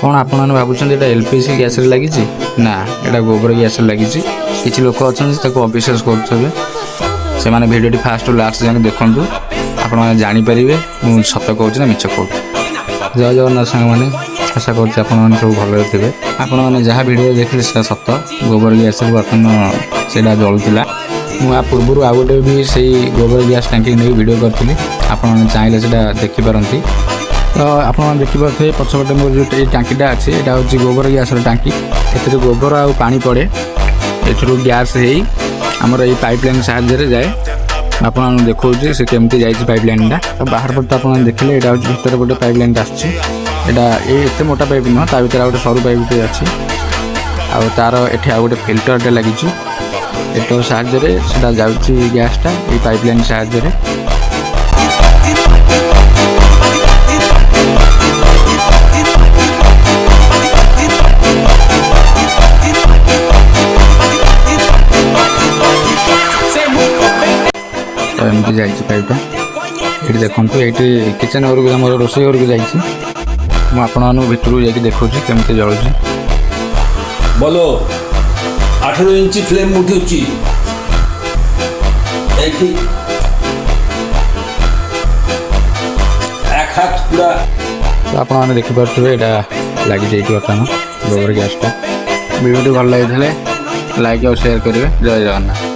कौन आपण भावुं ये एलपीजी गैस लगी ना यहाँ गोबर गैस लगी किसी लोक अच्छा अविश्वास करेंगे से भिडियो फास्ट लास्ट जाए देखूँ आपण जापर मुझे सत कहूँ ना मिछ कहूँ। जय जगन्नाथ सांग मैंने आशा कर सब भल थे आपण जहाँ भिडियो देखिले से सत गोबर गैस बर्तमान से जलूला मुझे पूर्व आउ गोटे भी से गोबर गैस टांकी नहीं वीडियो करी आपने चाहिए से देखिपारती। तो आप देखिपे पछपटे मोर जो टांकीटा अच्छे यहाँ हूँ गोबर गैस टांकी ए गोबर आ पानी पड़े एथरू गैस होमर ये पाइपलाइन साहाय्य जाए आपन देखो से केमती जाइए पाइपलाइन तो बाहर पर तो आप देखिले यहाँ हूँ भर गोटे पाइपलाइन आसटा ये मोटा पाइप नुह ता भर गोटे सरू पाइपटे अच्छी आ तार एठी आ गोटे फिल्टरटे लगी फिल्टर साहाय्य जाऊँगी गैसटा ये पाइपलाइन साहाय्य। तो एमती जा पाइपटा ये देखो ये किचेन घर को आम रोषे घर को जाइए आपण भितर जा देखा केमती जलुची बोलो 18 इंच फ्लेम उठुची एक हाथ पूरा तो आपने देखिपे यहाँ लगी जाइए बर्तमान गोबर गैसटा वीडियो भल लगी लाइक और शेयर करेंगे। जय जगन्नाथ।